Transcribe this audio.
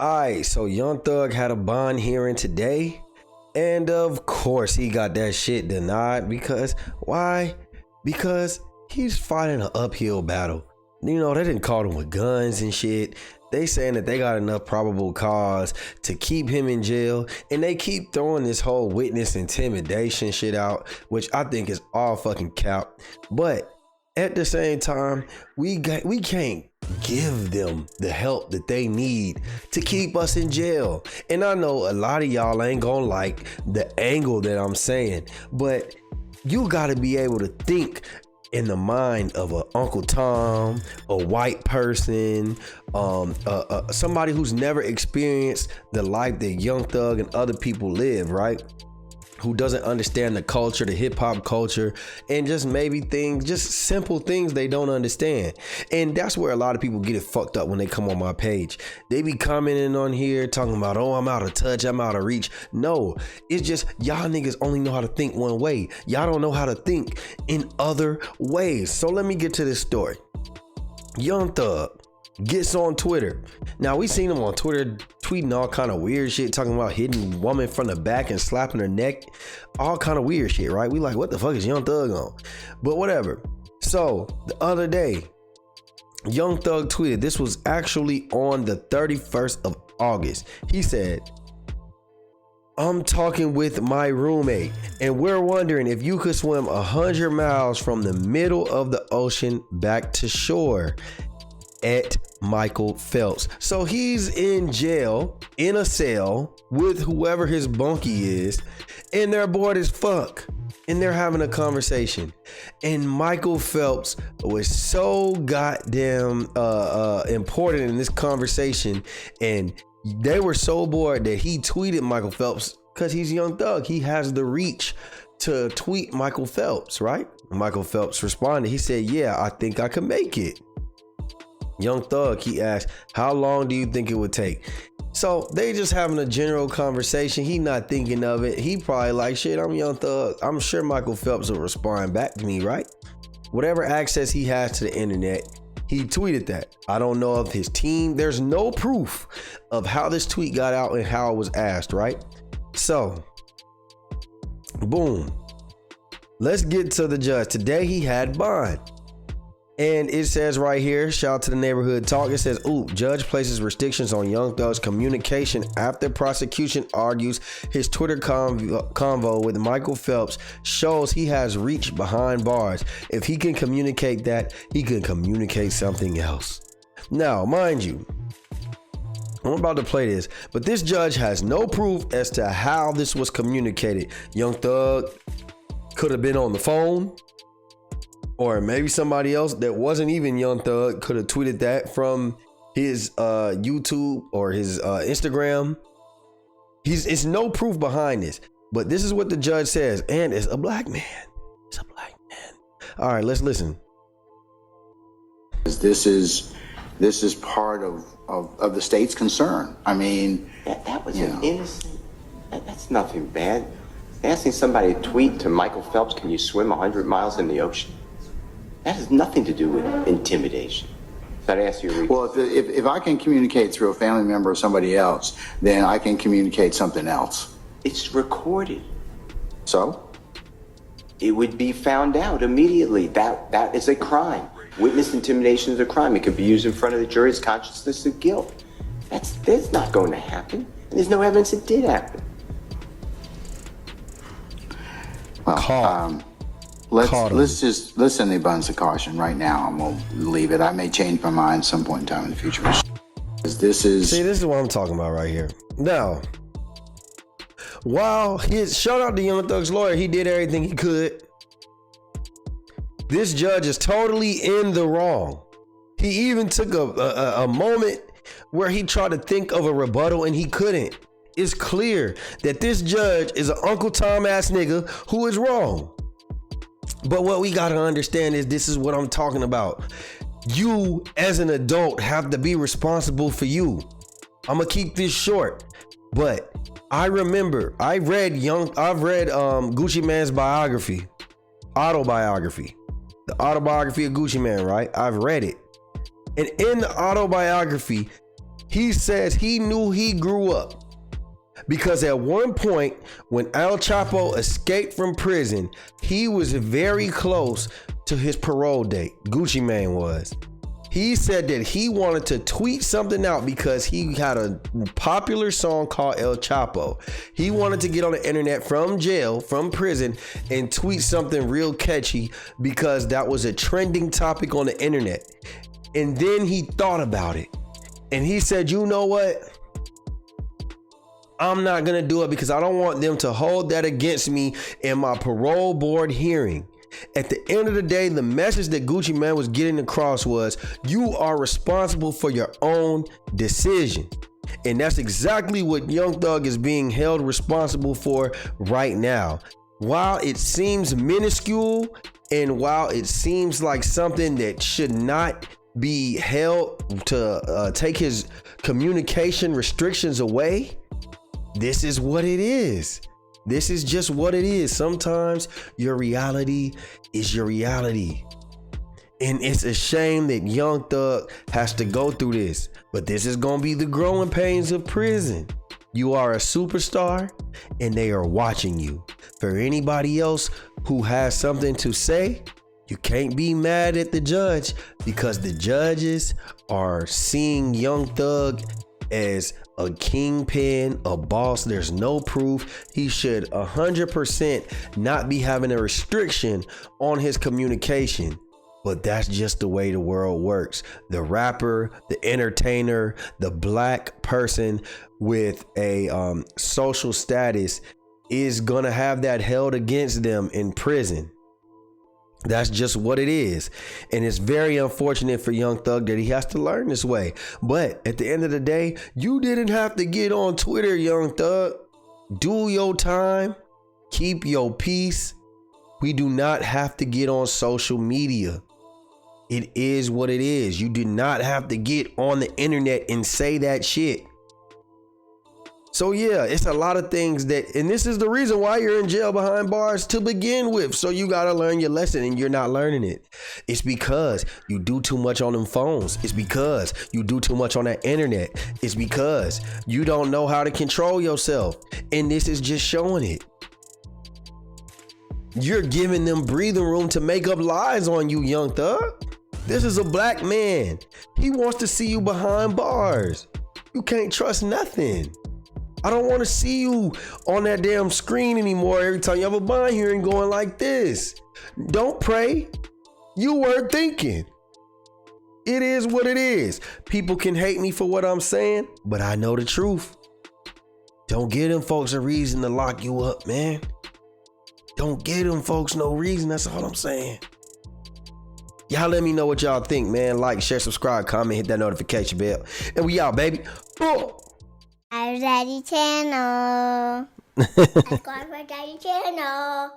Alright, so Young Thug had a bond hearing today, and of course he got that shit denied because why? Because he's fighting an uphill battle. You know, they didn't call him with guns and shit. They saying that they got enough probable cause to keep him in jail, and they keep throwing this whole witness intimidation shit out, which I think is all fucking cap. But at the same time, we can't give them the help that they need to keep us in jail. And I know a lot of y'all ain't gonna like the angle that I'm saying, but you gotta be able to think in the mind of a Uncle Tom, a white person, somebody who's never experienced the life that Young Thug and other people live, right? Who doesn't understand the culture, the hip hop culture, and just maybe things, just simple things they don't understand. And that's where a lot of people get it fucked up when they come on my page. They be commenting on here talking about, oh, I'm out of touch, I'm out of reach. No, it's just y'all niggas only know how to think one way. Y'all don't know how to think in other ways. So let me get to this story. Young Thug gets on Twitter. Now we seen him on Twitter tweeting all kind of weird shit, talking about hitting woman from the back and slapping her neck, all kind of weird shit, right? We like, what the fuck is Young Thug on? But whatever. So the other day, Young Thug tweeted, this was actually on the 31st of August. He said, I'm talking with my roommate and we're wondering if you could swim 100 miles from the middle of the ocean back to shore at Michael Phelps. So he's in jail, in a cell with whoever his bunkie is, and they're bored as fuck. And they're having a conversation. And Michael Phelps was so goddamn important in this conversation. And they were so bored that he tweeted Michael Phelps because he's Young Thug. He has the reach to tweet Michael Phelps, right? Michael Phelps responded. He said, yeah, I think I can make it. Young Thug, he asked, how long do you think it would take? So they just having a general conversation. He not thinking of it. He probably like, shit, I'm Young Thug. I'm sure Michael Phelps will respond back to me, right? Whatever access he has to the internet, he tweeted that. I don't know if his team, there's no proof of how this tweet got out and how it was asked, right? So, boom. Let's get to the judge. Today he had bond. And it says right here, shout out to the neighborhood talk. It says, ooh, judge places restrictions on Young Thug's communication after prosecution argues his Twitter convo with Michael Phelps shows he has reach behind bars. If he can communicate that, he can communicate something else. Now, mind you, I'm about to play this, but this judge has no proof as to how this was communicated. Young Thug could have been on the phone. Or maybe somebody else that wasn't even Young Thug could have tweeted that from his YouTube or his Instagram. It's no proof behind this. But this is what the judge says. And it's a black man. It's a black man. All right, let's listen. This is part of the state's concern. I mean, that was an innocent. That's nothing bad. Asking somebody to tweet to Michael Phelps, can you swim 100 miles in the ocean? That has nothing to do with intimidation. So I'd ask you. Well, if I can communicate through a family member or somebody else, then I can communicate something else. It's recorded. So? It would be found out immediately. That is a crime. Witness intimidation is a crime. It could be used in front of the jury as consciousness of guilt. That's not going to happen. And there's no evidence it did happen. Well, let's just listen to the abundance of caution right now. I'm gonna leave it. I may change my mind some point in time in the future. This is what I'm talking about right here. Now, while shout out to Young Thug's lawyer, he did everything he could. This judge is totally in the wrong. He even took a moment where he tried to think of a rebuttal and he couldn't. It's clear that this judge is an Uncle Tom ass nigga who is wrong. But what we gotta understand is this is what I'm talking about. You as an adult have to be responsible for you. I'm gonna keep this short, but I remember I've read Gucci Mane's autobiography, the autobiography of Gucci Mane, right? I've read it. And in the autobiography, He says he knew he grew up because at one point when El Chapo escaped from prison, he was very close to his parole date. Gucci Mane was. He said that he wanted to tweet something out because he had a popular song called El Chapo. He wanted to get on the internet from jail, from prison, and tweet something real catchy because that was a trending topic on the internet. And then he thought about it. And he said, you know what? I'm not going to do it because I don't want them to hold that against me in my parole board hearing. At the end of the day, the message that Gucci Mane was getting across was you are responsible for your own decision. And that's exactly what Young Thug is being held responsible for right now. While it seems minuscule and while it seems like something that should not be held to take his communication restrictions away, this is what it is. This is just what it is. Sometimes your reality is your reality. And it's a shame that Young Thug has to go through this. But this is going to be the growing pains of prison. You are a superstar and they are watching you. For anybody else who has something to say, you can't be mad at the judge because the judges are seeing Young Thug as a kingpin, a boss. There's no proof. He should 100% not be having a restriction on his communication. But that's just the way the world works. The rapper, the entertainer, the black person with a social status is gonna have that held against them in prison. That's just what it is. And it's very unfortunate for Young Thug that he has to learn this way. But at the end of the day, you didn't have to get on Twitter, Young Thug. Do your time. Keep your peace. We do not have to get on social media. It is what it is. You did not have to get on the internet and say that shit. So yeah, it's a lot of things that, and this is the reason why you're in jail behind bars to begin with. So you got to learn your lesson and you're not learning it. It's because you do too much on them phones. It's because you do too much on that internet. It's because you don't know how to control yourself. And this is just showing it. You're giving them breathing room to make up lies on you, Young Thug. This is a black man. He wants to see you behind bars. You can't trust nothing. I don't want to see you on that damn screen anymore every time you have a bond hearing going like this. Don't pray. You weren't thinking. It is what it is. People can hate me for what I'm saying, but I know the truth. Don't give them folks a reason to lock you up, man. Don't give them folks no reason. That's all I'm saying. Y'all let me know what y'all think, man. Like, share, subscribe, comment, hit that notification bell. And we out, baby. Oh. Our Daddy channel. Subscribe to our Daddy channel.